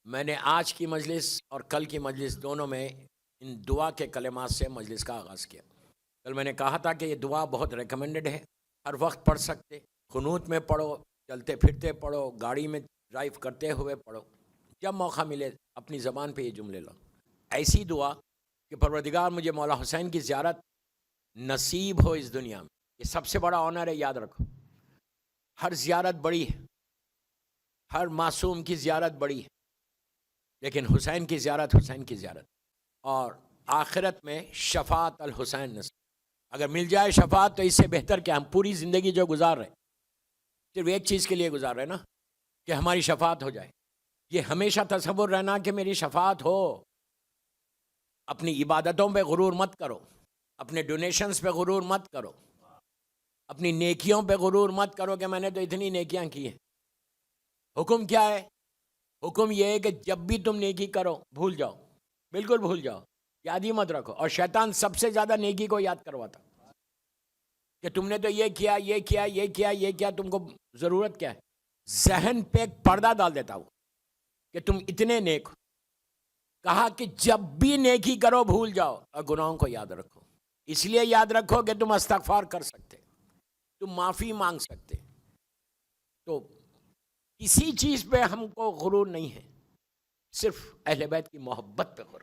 میں نے آج کی مجلس اور کل کی مجلس دونوں میں ان دعا کے کلمات سے مجلس کا آغاز کیا۔ کل میں نے کہا تھا کہ یہ دعا بہت ریکمنڈڈ ہے، ہر وقت پڑھ سکتے، قنوت میں پڑھو، چلتے پھرتے پڑھو، گاڑی میں ڈرائیو کرتے ہوئے پڑھو، جب موقع ملے اپنی زبان پہ یہ جملے لو۔ ایسی دعا کہ پروردگار مجھے مولا حسین کی زیارت نصیب ہو اس دنیا میں، یہ سب سے بڑا آنر ہے، یاد رکھو۔ ہر زیارت بڑی ہے، ہر معصوم کی زیارت بڑی ہے، لیکن حسین کی زیارت اور آخرت میں شفاعت الحسین نصیب۔ اگر مل جائے شفاعت تو اس سے بہتر کہ ہم پوری زندگی جو گزار رہے صرف ایک چیز کے لیے گزار رہے نا، کہ ہماری شفاعت ہو جائے۔ یہ ہمیشہ تصور رہنا کہ میری شفاعت ہو۔ اپنی عبادتوں پہ غرور مت کرو، اپنے ڈونیشنز پہ غرور مت کرو، اپنی نیکیوں پہ غرور مت کرو کہ میں نے تو اتنی نیکیاں کی ہیں۔ حکم کیا ہے؟ حکم یہ ہے کہ جب بھی تم نیکی کرو بھول جاؤ، بالکل بھول جاؤ، یاد ہی مت رکھو۔ اور شیطان سب سے زیادہ نیکی کو یاد کرواتا کہ تم نے تو یہ کیا، یہ کیا، یہ کیا، یہ کیا، تم کو ضرورت کیا ہے؟ ذہن پہ ایک پردہ ڈال دیتا ہوں کہ تم اتنے نیک ہو۔ کہا کہ جب بھی نیکی کرو بھول جاؤ اور گناہوں کو یاد رکھو۔ اس لیے یاد رکھو کہ تم استغفار کر سکتے، تم معافی مانگ سکتے۔ تو کسی چیز پہ ہم کو غرور نہیں ہے، صرف اہل بیت کی محبت پہ غرور،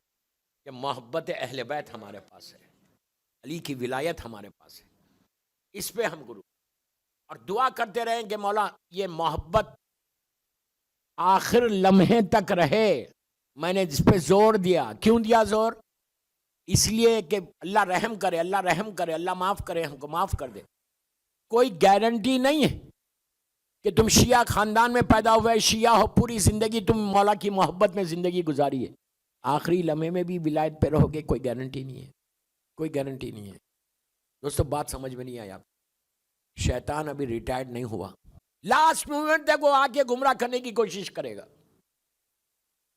کہ محبت اہل بیت ہمارے پاس ہے، علی کی ولایت ہمارے پاس ہے، اس پہ ہم غرور۔ اور دعا کرتے رہیں کہ مولا یہ محبت آخر لمحے تک رہے۔ میں نے اس پہ زور دیا، کیوں دیا زور؟ اس لیے کہ اللہ رحم کرے، اللہ رحم کرے، اللہ معاف کرے، ہم کو معاف کر دے۔ کوئی گارنٹی نہیں ہے کہ تم شیعہ خاندان میں پیدا ہوئے، شیعہ ہو، پوری زندگی تم مولا کی محبت میں زندگی گزاری ہے، آخری لمحے میں بھی ولایت پہ رہو گے، کوئی گارنٹی نہیں ہے، کوئی گارنٹی نہیں ہے۔ دوستو بات سمجھ میں نہیں آئی آپ؟ شیطان ابھی ریٹائرڈ نہیں ہوا، لاسٹ مومنٹ تک وہ آ کے گمراہ کرنے کی کوشش کرے گا،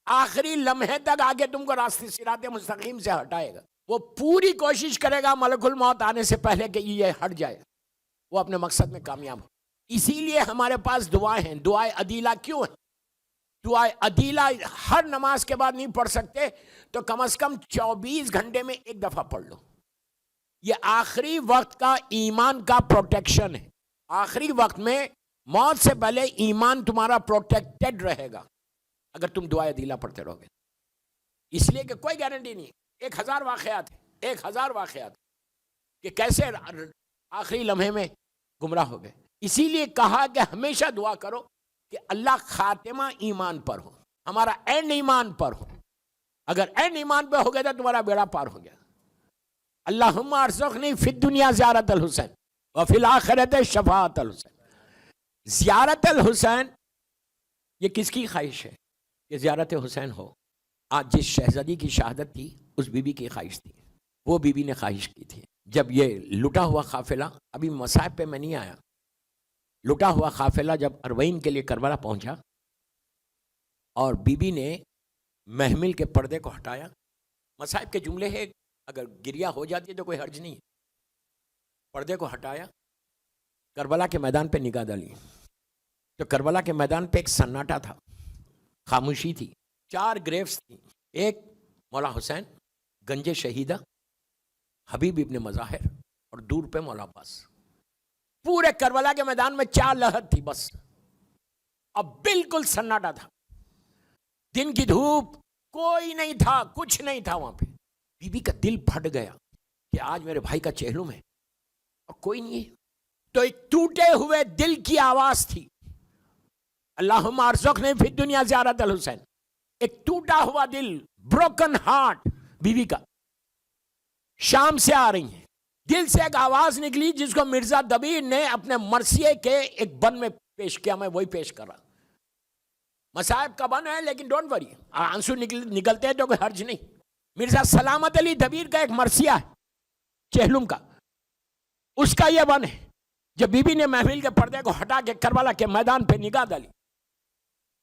آخری لمحے تک آ کے تم کو راستے صراط مستقیم سے ہٹائے گا۔ وہ پوری کوشش کرے گا ملک الموت آنے سے پہلے کہ یہ ہٹ جائے، وہ اپنے مقصد میں کامیاب ہو۔ اسی لیے ہمارے پاس دعائیں ہیں۔ دعائے عدیلہ کیوں ہیں؟ دعائے عدیلہ ہر نماز کے بعد نہیں پڑھ سکتے تو کم از کم 24 گھنٹے میں ایک دفعہ پڑھ لو۔ یہ آخری وقت کا ایمان کا پروٹیکشن ہے۔ آخری وقت میں موت سے پہلے ایمان تمہارا پروٹیکٹڈ رہے گا اگر تم دعائے عدیلہ پڑھتے رہو گے۔ اس لیے کہ کوئی گارنٹی نہیں، 1000 واقعات ہیں، 1000 واقعات کہ کیسے آخری لمحے میں گمراہ ہو گئے۔ اسی لیے کہا کہ ہمیشہ دعا کرو کہ اللہ خاتمہ ایمان پر ہو، ہمارا اینڈ ایمان پر ہو۔ اگر اینڈ ایمان پہ ہو گیا تو تمہارا بیڑا پار ہو گیا۔ اللہم ارزقنی فی الدنیا زیارت الحسین وفی الآخرت شفاعت الحسین۔ زیارت الحسین یہ کس کی خواہش ہے کہ زیارت حسین ہو؟ آج جس شہزادی کی شہادت تھی اس بی بی کی خواہش تھی، وہ بی بی نے خواہش کی تھی۔ جب یہ لٹا ہوا قافلہ، ابھی مصائب پہ میں نہیں آیا، لٹا ہوا قافلہ جب اربعین کے لیے کربلا پہنچا اور بی بی نے محمل کے پردے کو ہٹایا، مصائب کے جملے ہے، اگر گریا ہو جاتی ہے تو کوئی حرج نہیں ہے، پردے کو ہٹایا، کربلا کے میدان پہ نگاہ ڈالی تو کربلا کے میدان پہ ایک سناٹا تھا، خاموشی تھی۔ 4 گریوز تھیں، ایک مولا حسین، گنج شہیدہ، حبیب ابن مظاہر اور دور پہ مولا عباس۔ پورے کربلا کے میدان میں 4 لہر تھی بس، اب بالکل سناٹا تھا، دن کی دھوپ، کوئی نہیں تھا، کچھ نہیں تھا وہاں پہ۔ بی بی کا دل پھٹ گیا کہ آج میرے بھائی کا چہلم ہے اور کوئی نہیں ہے، تو ایک ٹوٹے ہوئے دل کی آواز تھی، اللہم ارزقنی فی الدنیا زیارت الحسین۔ ایک ٹوٹا ہوا دل، بروکن ہارٹ بی بی کا، شام سے آ رہی ہیں، دل سے ایک آواز نکلی جس کو مرزا دبیر نے اپنے مرثیے کے ایک بند میں پیش کیا، میں وہی پیش کر رہا۔ مصائب کا بند ہے لیکن ڈونٹ وری، آنسو نکلتے ہیں تو کوئی حرج نہیں۔ مرزا سلامت علی دبیر کا ایک مرثیہ ہے چہلم کا، اس کا یہ بند ہے۔ جب بی بی نے محفل کے پردے کو ہٹا کے کربلا کے میدان پہ نگاہ ڈالی،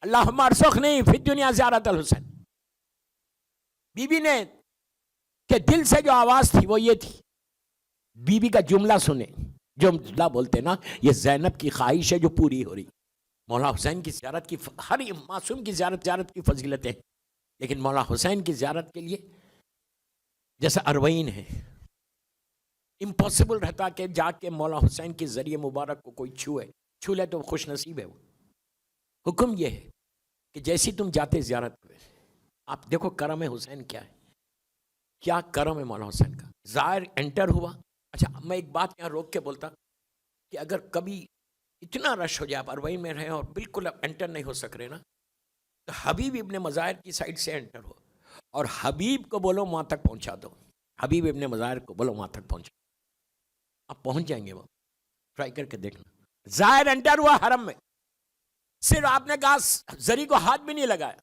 اللہم ارزقنی فی الدنیا زیارت الحسین، بی بی نے کہ دل سے جو آواز تھی وہ یہ تھی، بی بی کا جملہ سنیں، جو جملہ بولتے نا، یہ زینب کی خواہش ہے جو پوری ہو رہی۔ مولا حسین کی زیارت کی ہر معصوم کی زیارت کی فضیلتیں، لیکن مولا حسین کی زیارت کے لیے جیسا اربعین ہے، امپاسبل رہتا کہ جا کے مولا حسین کے ذریعے مبارک کو کوئی چھو لے تو خوش نصیب ہے وہ۔ حکم یہ ہے کہ جیسی تم جاتے زیارت ہوئے، آپ دیکھو کرم حسین کیا ہے، کیا کرم ہے مولا حسین کا۔ زائر انٹر ہوا۔ اچھا میں ایک بات یہاں روک کے بولتا کہ اگر کبھی اتنا رش ہو جائے، آپ اربعین میں رہیں اور بالکل اب انٹر نہیں ہو سک رہے نا، تو حبیب ابن مظاہر کی سائڈ سے انٹر ہو اور حبیب کو بولو وہاں تک پہنچا دو، حبیب ابن مظاہر کو بولو وہاں تک پہنچا، آپ پہنچ جائیں گے، وہ ٹرائی کر کے دیکھنا۔ ظاہر انٹر ہوا حرم میں، صرف آپ نے کہا زری کو ہاتھ بھی نہیں لگایا،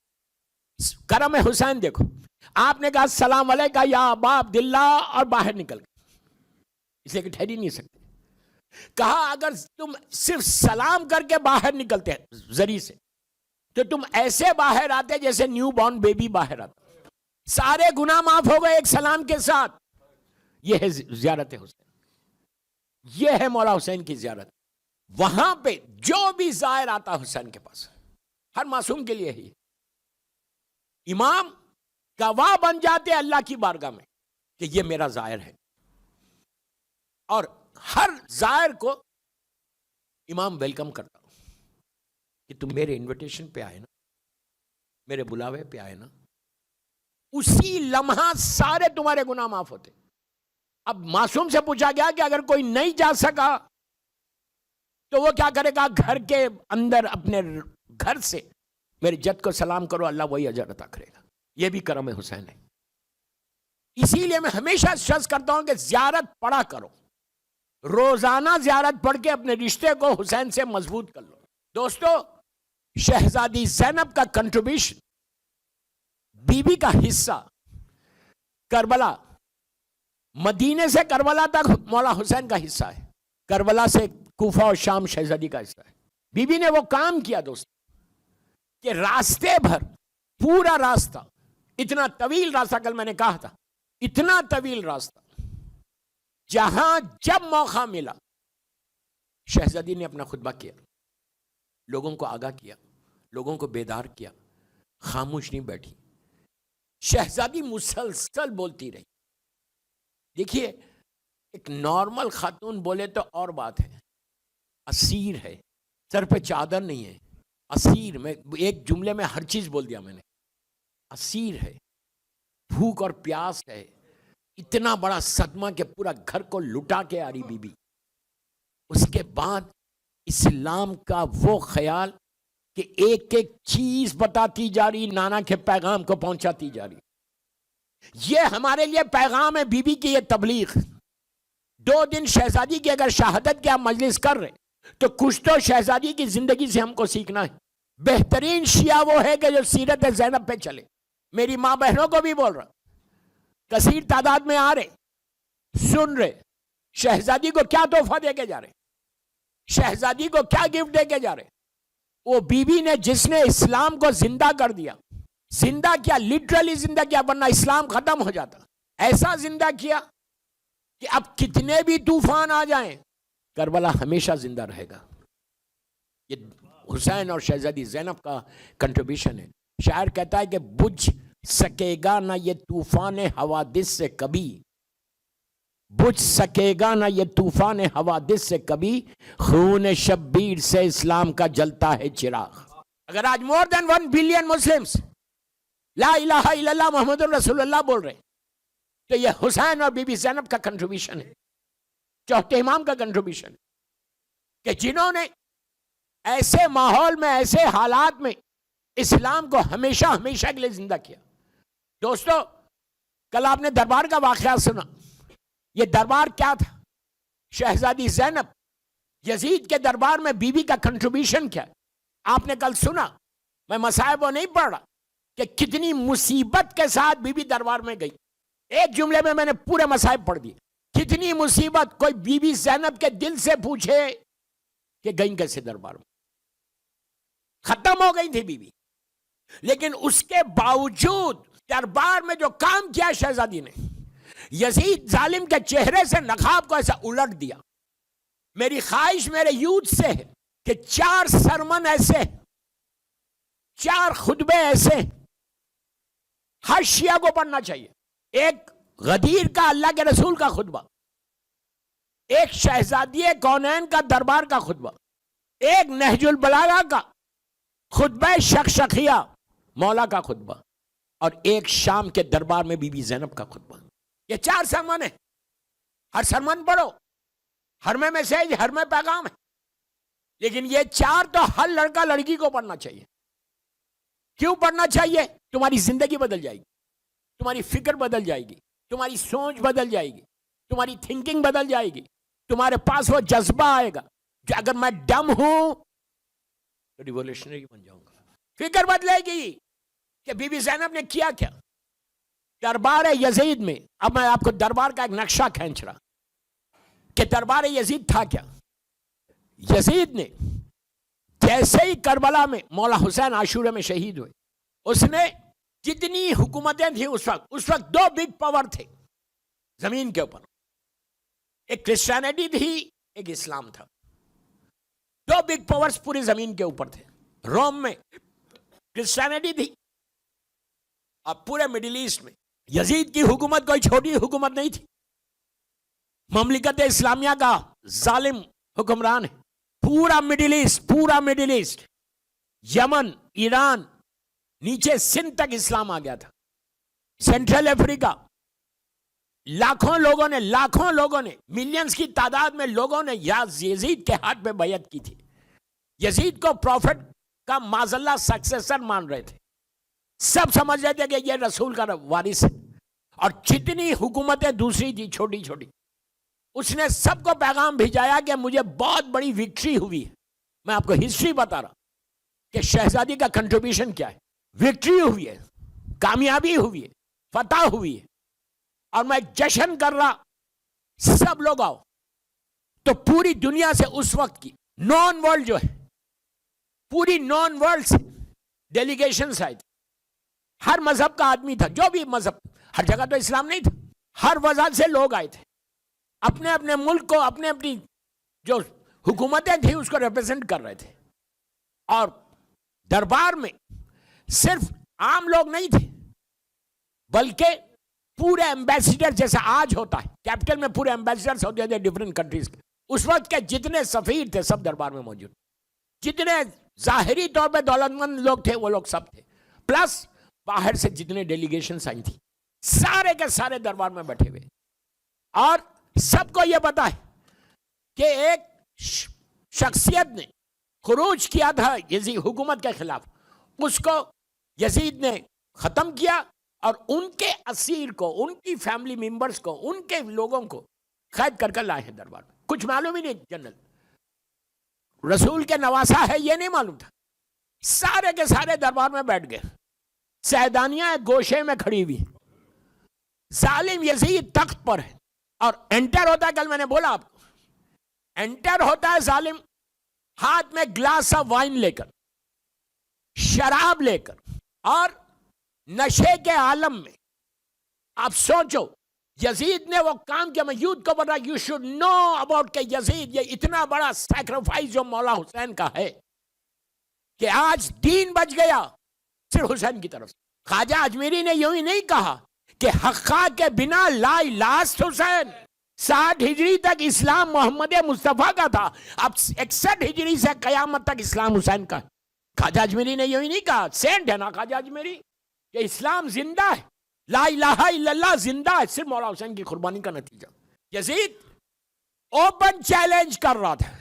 کرم حسین دیکھو، آپ نے کہا السلام علیکہ یا ابا عبداللہ اور باہر نکل گئے، اس لیے کہ ٹھہر ہی نہیں سکتے۔ کہا اگر تم صرف سلام کر کے باہر نکلتے زری سے تو تم ایسے باہر آتے جیسے نیو بورن بیبی باہر آتا، سارے گناہ معاف ہو گئے ایک سلام کے ساتھ۔ یہ ہے زیارت حسین، یہ ہے مولا حسین کی زیارت۔ وہاں پہ جو بھی زائر آتا حسین کے پاس، ہر معصوم کے لیے ہی امام گواہ بن جاتے اللہ کی بارگاہ میں کہ یہ میرا زائر ہے، اور ہر زائر کو امام ویلکم کرتا کہ تم میرے انویٹیشن پہ آئے نا، میرے بلاوے پہ آئے نا، اسی لمحہ سارے تمہارے گناہ معاف ہوتے۔ اب معصوم سے پوچھا گیا کہ اگر کوئی نہیں جا سکا تو وہ کیا کرے گا؟ گھر کے اندر اپنے گھر سے میرے جد کو سلام کرو، اللہ وہی اجر عطا کرے گا۔ یہ بھی کرم حسین ہے۔ اسی لیے میں ہمیشہ شرط کرتا ہوں کہ زیارت پڑھا کرو، روزانہ زیارت پڑھ کے اپنے رشتے کو حسین سے مضبوط کر لو۔ دوستو، شہزادی زینب کا کنٹریبیوشن، بی بی کا حصہ کربلا، مدینے سے کربلا تک مولا حسین کا حصہ ہے، کربلا سے کوفہ اور شام شہزادی کا حصہ ہے۔ بی بی نے وہ کام کیا دوستو کہ راستے بھر پورا راستہ، اتنا طویل راستہ، کل میں نے کہا تھا اتنا طویل راستہ، جہاں جب موقع ملا شہزادی نے اپنا خطبہ کیا، لوگوں کو آگاہ کیا، لوگوں کو بیدار کیا، خاموش نہیں بیٹھی، شہزادی مسلسل بولتی رہی۔ دیکھیے ایک نارمل خاتون بولے تو اور بات ہے، اسیر ہے، سر پہ چادر نہیں ہے، اسیر، میں ایک جملے میں ہر چیز بول دیا میں نے، اسیر ہے، بھوک اور پیاس ہے، اتنا بڑا صدمہ کہ پورا گھر کو لٹا کے آ رہی بی بی، اس کے بعد اسلام کا وہ خیال کہ ایک ایک چیز بتاتی جا رہی، نانا کے پیغام کو پہنچاتی جا رہی۔ یہ ہمارے لیے پیغام ہے بی بی کی یہ تبلیغ۔ 2 دن شہزادی کی اگر شہادت کے آپ مجلس کر رہے تو کچھ تو شہزادی کی زندگی سے ہم کو سیکھنا ہے۔ بہترین شیعہ وہ ہے کہ جو سیرت زینب پہ چلے۔ میری ماں بہنوں کو بھی بول رہا، کثیر تعداد میں آ رہے، سن رہے، شہزادی کو کیا تحفہ دے کے جا رہے، شہزادی کو کیا گفٹ دے کے جا رہے۔ وہ بی بی نے جس نے اسلام کو زندہ کر دیا، زندہ کیا، لٹرلی زندہ کیا، ورنہ اسلام ختم ہو جاتا، ایسا زندہ کیا کہ اب کتنے بھی طوفان آ جائیں کربلا ہمیشہ زندہ رہے گا۔ یہ حسین اور شہزادی زینب کا کنٹریبیوشن ہے۔ شاعر کہتا ہے کہ بجھ سکے گا نہ یہ طوفان حوادث سے کبھی، بجھ سکے گا نہ یہ طوفان حوادث سے کبھی، خون شبیر سے اسلام کا جلتا ہے چراغ۔ اگر آج مور دین 1 بلین مسلمز لا الہ الا اللہ محمد رسول اللہ بول رہے تو یہ حسین اور بی بی زینب کا کنٹریبیوشن ہے، چوتھے امام کا کنٹریبیوشن، کہ جنہوں نے ایسے ماحول میں، ایسے حالات میں اسلام کو ہمیشہ ہمیشہ کے لیے زندہ کیا۔ دوستو، کل آپ نے دربار کا واقعہ سنا۔ یہ دربار کیا تھا؟ شہزادی زینب، یزید کے دربار میں بی بی کا کنٹریبیوشن کیا؟ آپ نے کل سنا، میں مصائب وہ نہیں پڑھ رہا کہ کتنی مصیبت کے ساتھ بی بی دربار میں گئی۔ ایک جملے میں نے پورے مصائب پڑھ دیے، کتنی مصیبت۔ کوئی بی بی زینب کے دل سے پوچھے کہ گئیں کیسے دربار میں، ختم ہو گئی تھی بی بی، لیکن اس کے باوجود دربار میں جو کام کیا شہزادی نے، یزید ظالم کے چہرے سے نقاب کو ایسا الٹ دیا۔ میری خواہش میرے یوتھ سے ہے کہ 4 سرمن ایسے، 4 خطبے ایسے ہر شیعہ کو پڑھنا چاہیے. ایک غدیر کا اللہ کے رسول کا خطبہ، ایک شہزادی کونین کا دربار کا خطبہ، ایک نہج البلاغہ کا خطبہ شخشخیہ مولا کا خطبہ، اور ایک شام کے دربار میں بی بی زینب کا خطبہ. یہ 4 سرمن ہیں. ہر سرمن پڑھو، ہر میں میسج، ہر میں پیغام ہے. لیکن یہ 4 تو ہر لڑکا لڑکی کو پڑھنا چاہیے. کیوں پڑھنا چاہیے؟ تمہاری زندگی بدل جائے گی، تمہاری فکر بدل جائے گی، تمہاری سوچ بدل جائے گی، تمہاری تھنکنگ بدل جائے گی. تمہارے پاس وہ جذبہ آئے گا کہ اگر میں ڈم ہوں تو ریولیوشنری بن جاؤں گا. فکر بدلے گی کہ بی بی زینب نے کیا کیا دربار یزید میں. اب میں آپ کو دربار کا ایک نقشہ کھینچ رہا کہ دربار یزید تھا کیا. یزید نے جیسے ہی کربلا میں مولا حسین عاشورہ میں شہید ہوئے، اس نے جتنی حکومتیں تھیں اس وقت 2 بگ پاور تھے زمین کے اوپر. ایک کرسچینٹی تھی، ایک اسلام تھا. 2 بگ پاورز پوری زمین کے اوپر تھے. روم میں کرسچینٹی تھی اور پورے مڈل ایسٹ میں یزید کی حکومت کوئی چھوٹی حکومت نہیں تھی. مملکت اسلامیہ کا ظالم حکمران ہے. پورا مڈل ایسٹ، یمن، ایران، نیچے سندھ تک اسلام آ گیا تھا. سینٹرل افریقہ لاکھوں لوگوں نے ملینز کی تعداد میں لوگوں نے یزید کے ہاتھ پہ بیعت کی تھی. یزید کو پروفٹ کا معذاللہ سکسیسر مان رہے تھے. سب سمجھ رہے تھے کہ یہ رسول کا وارث ہے. اور جتنی حکومتیں دوسری تھی چھوٹی چھوٹی، اس نے سب کو پیغام بھیجایا کہ مجھے بہت بڑی وکٹری ہوئی ہے. میں آپ کو ہسٹری بتا رہا کہ شہزادی کا کنٹریبیوشن کیا ہے. وکٹری ہوئی ہے، کامیابی ہوئی ہے، فتح ہوئی ہے، اور میں جشن کر رہا. سب لوگ آؤ. تو پوری دنیا سے اس وقت کی نون ورلڈ جو ہے، پوری نون ورلڈ سے ڈیلیگیشنز آئی تھی. ہر مذہب کا آدمی تھا، جو بھی مذہب، ہر جگہ تو اسلام نہیں تھا. ہر وجہ سے لوگ آئے تھے، اپنے اپنے ملک کو، اپنی جو حکومتیں تھیں اس کو ریپرزینٹ کر رہے تھے. اور دربار میں صرف عام لوگ نہیں تھے، بلکہ پورے ایمبیسیڈر، جیسا آج ہوتا ہے کیپٹل میں پورے ایمبیسیڈرز ہوتے تھے ڈیفرنٹ کنٹریز کے. اس وقت کے جتنے سفیر تھے سب دربار میں موجود. جتنے ظاہری طور پہ دولت مند لوگ تھے وہ لوگ سب تھے، پلس باہر سے جتنے ڈیلیگیشنز آئی تھی سارے کے سارے دربار میں بیٹھے ہوئے. اور سب کو یہ پتا ہے کہ ایک شخصیت نے خروج کیا تھا یزید حکومت کے خلاف، اس کو یزید نے ختم کیا اور ان کے اسیر کو، ان کی فیملی ممبرز کو، ان کے لوگوں کو قید کر کر لائے ہیں دربار میں. کچھ معلوم ہی نہیں جنرل رسول کے نواسا ہے یہ نہیں معلوم تھا. سارے کے سارے دربار میں بیٹھ گئے. سیدانیہ ایک گوشے میں کھڑی ہوئی. ظالم یزید تخت پر ہے اور انٹر ہوتا ہے، کل میں نے بولا آپ کو، انٹر ہوتا ہے ظالم ہاتھ میں گلاس آف وائن لے کر، شراب لے کر، اور نشے کے عالم میں. آپ سوچو یزید نے وہ کام کیا. میں یوتھ کو بتا، یو شوڈ نو اباؤٹ کہ یزید یہ اتنا بڑا سیکریفائس جو مولا حسین کا ہے کہ آج دین بچ گیا صرف حسین کی طرف سے. خواجہ اجمیری نے یوں ہی نہیں کہا کہ حقا کے بنا لا لاست حسین. 60 ہجری تک اسلام محمد مصطفیٰ کا تھا، اب 61 ہجری سے قیامت تک اسلام حسین کا ہے. خواجہ اجمیری نے یوں ہی نہیں کہا، سینٹ ہے نا خواجہ اجمیری، کہ اسلام زندہ ہے، لا الہ الا اللہ زندہ ہے صرف مولا حسین کی قربانی کا نتیجہ. یزید اوپن چیلنج کر رہا تھا،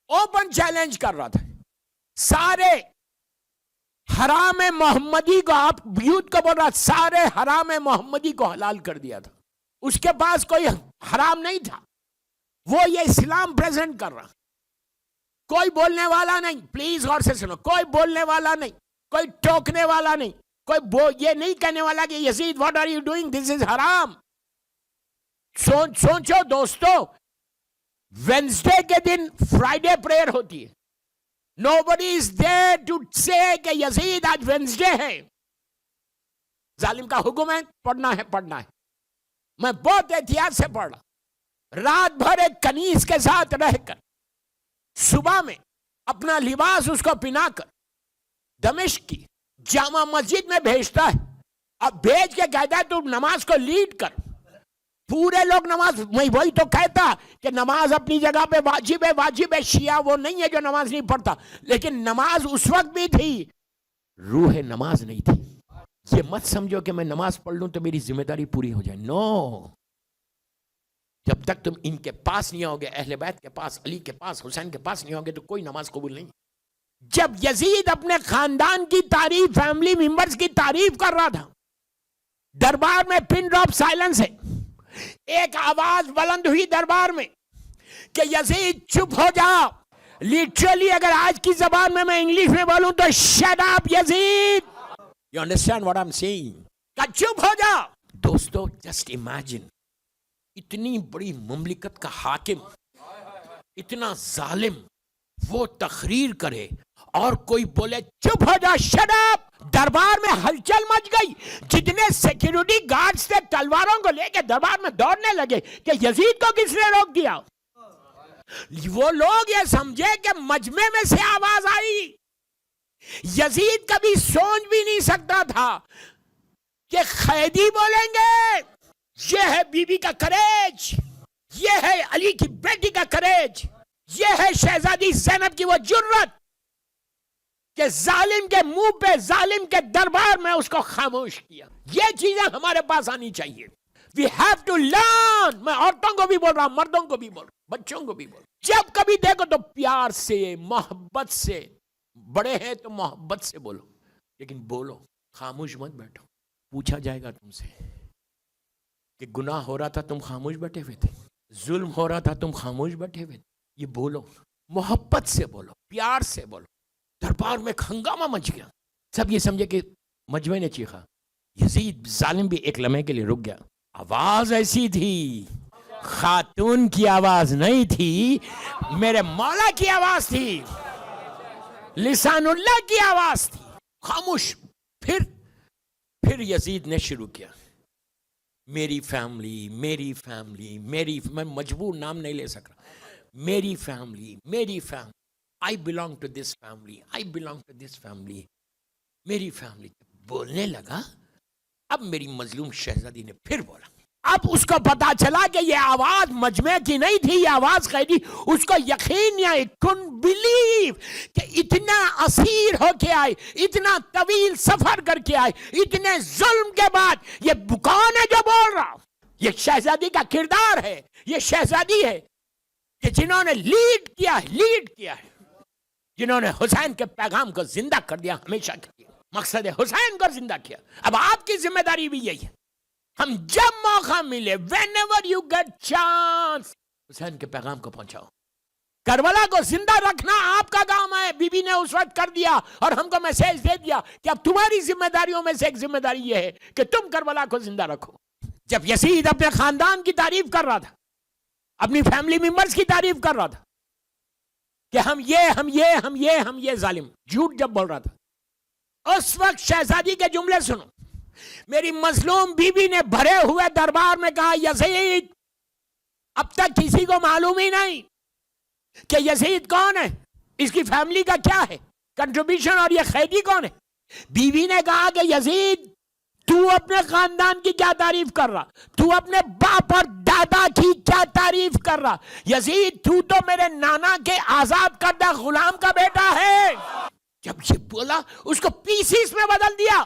اوپن چیلنج کر رہا تھا. سارے حرام محمدی کو، آپ یوتھ کو بول رہا، سارے حرام محمدی کو حلال کر دیا تھا. اس کے پاس کوئی حرام نہیں تھا، وہ یہ اسلام پریزنٹ کر رہا. کوئی بولنے والا نہیں، پلیز غور سے سنو، کوئی بولنے والا نہیں، کوئی ٹوکنے والا نہیں، کوئی یہ نہیں کہنے والا کہ یزید واٹ آر یو ڈوئنگ، دس از حرام. سوچو دوستو، وینسڈے کے دن فرائیڈے پریئر ہوتی ہے. Nobody is there to say کہ یزید آج وینسڈے ہے. ظالم کا حکم ہے پڑھنا ہے پڑھنا ہے. میں بہت احتیاط سے پڑھ رہا، رات بھر ایک کنیز کے ساتھ رہ کر صبح میں اپنا لباس اس کو پہنا کر دمشق کی جامع مسجد میں بھیجتا ہے، اب بھیج کے کہتا ہے تو نماز کو لیڈ کر. پورے لوگ نماز، میں وہی تو کہتا کہ نماز اپنی جگہ پہ واجب ہے، واجب ہے. شیعہ وہ نہیں ہے جو نماز نہیں پڑھتا، لیکن نماز اس وقت بھی تھی، روح نماز نہیں تھی. یہ مت سمجھو کہ میں نماز پڑھ لوں تو میری ذمہ داری پوری ہو جائے. نو، جب تک تم ان کے پاس نہیں ہوگے، اہل بیت کے پاس، علی کے پاس، حسین کے پاس نہیں ہوگے، تو کوئی نماز قبول نہیں. جب یزید اپنے خاندان کی تعریف، فیملی ممبرز کی تعریف کر رہا تھا، دربار میں پن ڈراپ سائلنس ہے. ایک آواز بلند ہوئی دربار میں کہ یزید چپ ہو جا. لٹرلی اگر آج کی زبان میں انگلش میں بولوں تو shut up Yazid. You understand what I'm saying؟ کہ چپ ہو جا. دوستو just imagine، اتنی بڑی مملکت کا حاکم، اتنا ظالم، وہ تقریر کرے اور کوئی بولے چپ ہو جا، شٹ اپ. دربار میں ہلچل مچ گئی. جتنے سیکیورٹی گارڈز تھے تلواروں کو لے کے دربار میں دوڑنے لگے کہ یزید کو کس نے روک دیا. وہ لوگ یہ سمجھے کہ مجمع میں سے آواز آئی. یزید کبھی سوچ بھی نہیں سکتا تھا کہ قیدی بولیں گے یہ ہے بی بی کا کریج، یہ ہے علی کی بیٹی کا کریج، یہ ہے شہزادی زینب کی وہ جرت کہ ظالم کے منہ پہ، ظالم کے دربار میں اس کو خاموش کیا. یہ چیزیں ہمارے پاس آنی چاہیے. We have to learn. میں عورتوں کو بھی بول رہا ہوں، مردوں کو بھی بول رہا ہوں، بچوں کو بھی بول رہا ہوں. جب کبھی دیکھو تو پیار سے، محبت سے، بڑے ہیں تو محبت سے بولو، لیکن بولو، خاموش مت بیٹھو. پوچھا جائے گا تم سے کہ گناہ ہو رہا تھا تم خاموش بیٹھے ہوئے تھے، ظلم ہو رہا تھا تم خاموش بیٹھے ہوئے تھے. یہ بولو، محبت سے بولو، پیار سے بولو. دربار میں ہنگامہ مچ گیا. سب یہ سمجھے کہ مجمع نے چیخا. یزید ظالم بھی ایک لمحے کے لیے رک گیا. آواز ایسی تھی، خاتون کی آواز نہیں تھی، میرے مولا کی آواز تھی، لسان اللہ کی آواز تھی. خاموش. پھر یزید نے شروع کیا، میری فیملی، میری فیملی، میں مجبور نام نہیں لے سک رہا. میری فیملی، میری family, I belong to this family, I belong to this family. میری فیملی. بولنے لگا. اب میری مظلوم شہزادی نے پھر بولا. اب اس کو پتا چلا کہ یہ آواز مجمع کی نہیں تھی، یہ آواز قیدی. اس کو یقین یا couldn't believe کہ اتنا اسیر ہو کے آئے، اتنا طویل سفر کر کے آئے، اتنے ظلم کے بعد یہ کون ہے جو بول رہا. یہ شہزادی کا کردار ہے، یہ شہزادی ہے کہ جنہوں نے لیڈ کیا ہے، جنہوں نے حسین کے پیغام کو زندہ کر دیا، ہمیشہ کیا، مقصد حسین کو زندہ کیا. اب آپ کی ذمہ داری بھی یہی ہے. ہم جب موقع ملے، whenever you get chance، حسین کے پیغام کو پہنچاؤ. کربلا کو زندہ رکھنا آپ کا کام ہے. بی بی نے اس وقت کر دیا اور ہم کو میسج دے دیا کہ اب تمہاری ذمہ داریوں میں سے ایک ذمہ داری یہ ہے کہ تم کربلا کو زندہ رکھو. جب یزید اپنے خاندان کی تعریف کر رہا تھا، اپنی فیملی ممبرز کی تعریف کر رہا تھا کہ ہم یہ ظالم، جھوٹ جب بول رہا تھا، اس وقت شہزادی کے جملے سنو. میری مظلوم بی بی نے بھرے ہوئے دربار میں کہا، یزید اب تک کسی کو معلوم ہی نہیں کہ یزید کون ہے، اس کی فیملی کا کیا ہے کنٹریبیوشن، اور یہ قیدی کون ہے. بی بی نے کہا کہ یزید تو اپنے خاندان کی کیا تعریف کر رہا، تو اپنے باپ اور دادا کی کیا تعریف کر رہا. یزید تو میرے نانا کے آزاد کردہ غلام کا بیٹا ہے. جب یہ بولا اس کو پیسیز میں بدل دیا.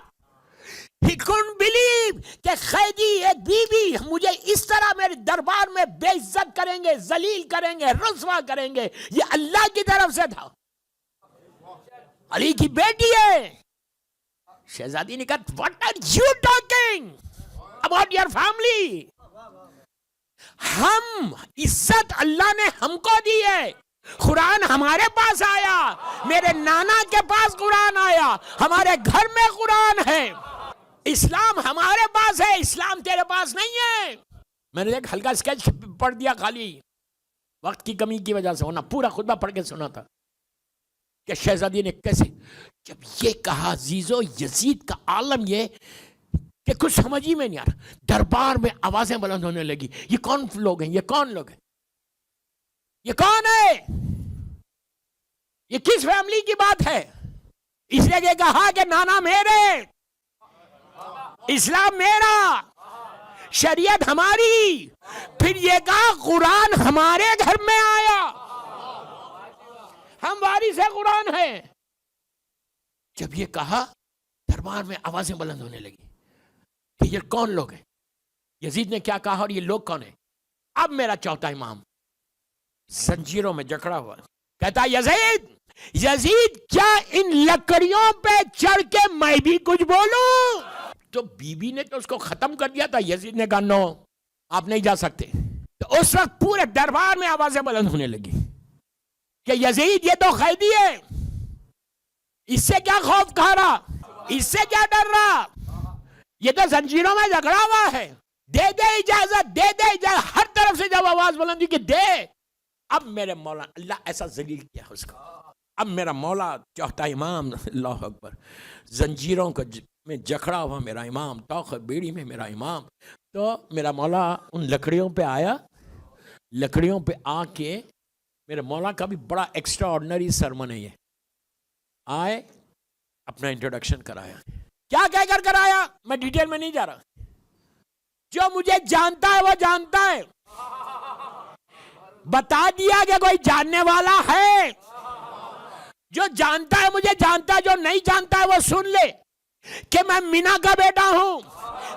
He couldn't believe کہ قیدی ایک بی بی مجھے اس طرح میرے دربار میں بے عزت کریں گے، ذلیل کریں گے، رسوا کریں گے. یہ اللہ کی طرف سے تھا، علی کی بیٹی ہے. شہزادی نے کہا what are you talking about your family؟ ہم عزت اللہ نے ہم کو دی ہے. قرآن ہمارے پاس آیا، میرے نانا کے پاس قرآن آیا، ہمارے گھر میں قرآن ہے. اسلام ہمارے پاس ہے، اسلام تیرے پاس نہیں ہے. میں نے ایک ہلکا اسکیچ پڑھ دیا خالی وقت کی کمی کی وجہ سے، ہونا پورا خطبہ پڑھ کے سنا تھا کہ شہزادی نے کیسے. جب یہ کہا عزیزو، یزید کا عالم یہ کہ کچھ سمجھ ہی میں نہیں آ رہا. دربار میں آوازیں بلند ہونے لگی، یہ کون لوگ ہیں، یہ کون لوگ ہیں، یہ کون ہے. یہ کس فیملی کی بات ہے؟ اس لیے کہ کہا کہ نانا میرے، اسلام میرا، شریعت ہماری، پھر یہ کہا قرآن ہمارے گھر میں آیا، ہم وارث قرآن ہیں۔ جب یہ کہا دربار میں آوازیں بلند ہونے لگی کہ یہ کون لوگ ہیں، یزید نے کیا کہا اور یہ لوگ کون ہیں؟ اب میرا چوتھا امام زنجیروں میں جکڑا ہوا کہتا یزید کیا ان لکڑیوں پہ چڑھ کے میں بھی کچھ بولوں؟ تو بی بی نے تو اس کو ختم کر دیا تھا، یزید نے کہا نو، آپ نہیں جا سکتے۔ تو اس وقت پورے دربار میں آوازیں بلند ہونے لگی کہ یزید یہ تو قیدی ہے، اس سے کیا خوف کھا رہا، اس سے کیا ڈر رہا، یہ تو زنجیروں میں جکڑا ہوا ہے، دے دے اجازت، دے دے اجازت۔ ہر طرف سے جب آواز بلند ہوئی کہ دے، اب میرے مولا، اللہ ایسا ذلیل کیا اس کو، اب میرا مولا چوتھا امام، اللہ اکبر، زنجیروں کو میں جکڑا ہوا میرا امام، توق بیڑی میں میرا امام، تو میرا مولا ان لکڑیوں پہ آیا، لکڑیوں پہ آ کے میرے مولا کا بھی بڑا ایکسٹرا آرڈنری سرمن ہے یہ، آئے اپنا انٹروڈکشن کرایا، کیا کہہ کر کرایا میں ڈیٹیل میں نہیں جا رہا، جو مجھے جانتا ہے وہ جانتا ہے، بتا دیا کہ کوئی جاننے والا ہے، جو جانتا ہے مجھے جانتا ہے، جو نہیں جانتا ہے وہ سن لے کہ میں مینا کا بیٹا ہوں،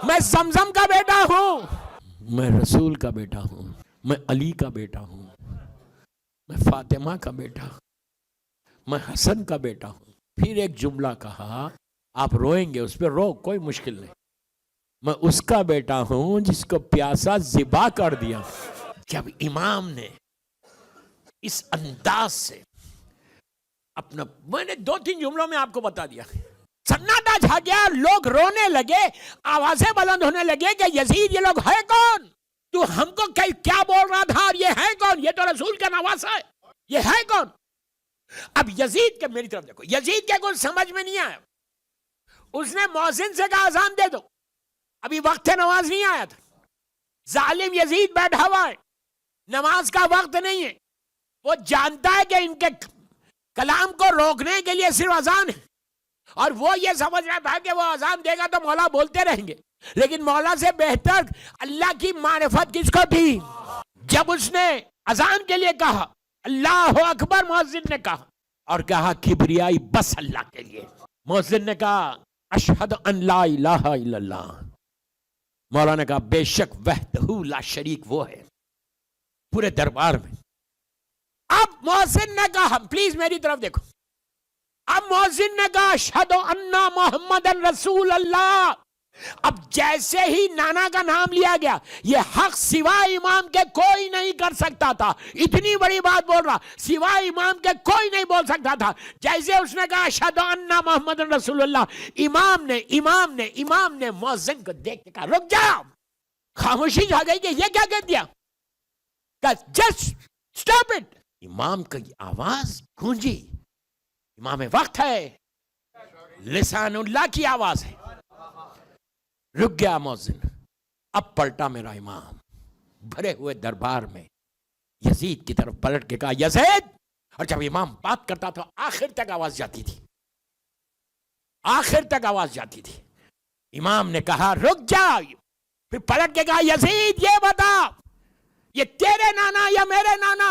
میں زمزم کا بیٹا ہوں، میں رسول کا بیٹا ہوں، میں علی کا بیٹا ہوں، میں فاطمہ کا بیٹا ہوں، میں حسن کا بیٹا ہوں۔ پھر ایک جملہ کہا، آپ روئیں گے اس پہ، رو، کوئی مشکل نہیں، میں اس کا بیٹا ہوں جس کو پیاسا ذبح کر دیا۔ جب امام نے اس انداز سے اپنا، میں نے 2-3 جملوں میں آپ کو بتا دیا، سناٹا چھا گیا، لوگ رونے لگے، آوازیں بلند ہونے لگے کہ یزید یہ لوگ ہے کون، تو ہم کو کیا بول رہا تھا، اور یہ ہے کون، یہ تو رسول کا نواسا ہے، یہ ہے کون؟ اب یزید کے، میری طرف دیکھو، یزید کے کچھ سمجھ میں نہیں آیا، اس نے مؤذن سے کہا اذان دے دو، ابھی وقت نماز نہیں آیا تھا، ظالم یزید بیٹھا ہوا ہے، نماز کا وقت نہیں ہے، وہ جانتا ہے کہ ان کے کلام کو روکنے کے لیے صرف اذان ہے، اور وہ یہ سمجھ رہا تھا کہ وہ اذان دے گا تو مولا بولتے رہیں گے، لیکن مولا سے بہتر اللہ کی معرفت کس کو تھی؟ جب اس نے اذان کے لیے کہا اللہ اکبر، مؤذن نے کہا، اور کہا کبریائی بس اللہ کے لیے، مؤذن نے کہا اشہد ان لا الہ الا اللہ، مولا نے کہا بے شک وحدہ لا شریک وہ ہے، پورے دربار میں۔ اب مؤذن نے کہا، پلیز میری طرف دیکھو، اب مؤذن نے کہا اشہد ان محمد رسول اللہ، اب جیسے ہی نانا کا نام لیا گیا، یہ حق سوائے امام کے کوئی نہیں کر سکتا تھا، اتنی بڑی بات بول رہا، سوائے امام کے کوئی نہیں بول سکتا تھا، جیسے اس نے کہا اشہد ان محمد رسول اللہ، امام نے مؤذن کو دیکھ کے کہا رک جا، خاموشی چھا گئی کہ یہ کیا کہہ دیا، کہ جسٹ سٹاپ اٹ، امام کی آواز گونجی، امام وقت ہے، لسان اللہ کی آواز ہے، رک گیا مؤذن، اب پلٹا میرا امام بھرے ہوئے دربار میں، یزید کی طرف پلٹ کے کہا یزید، اور جب امام بات کرتا تو آخر تک آواز جاتی تھی، آخر تک آواز جاتی تھی، امام نے کہا رک جا، پھر پلٹ کے کہا یزید یہ بتا، یہ تیرے نانا یا میرے نانا؟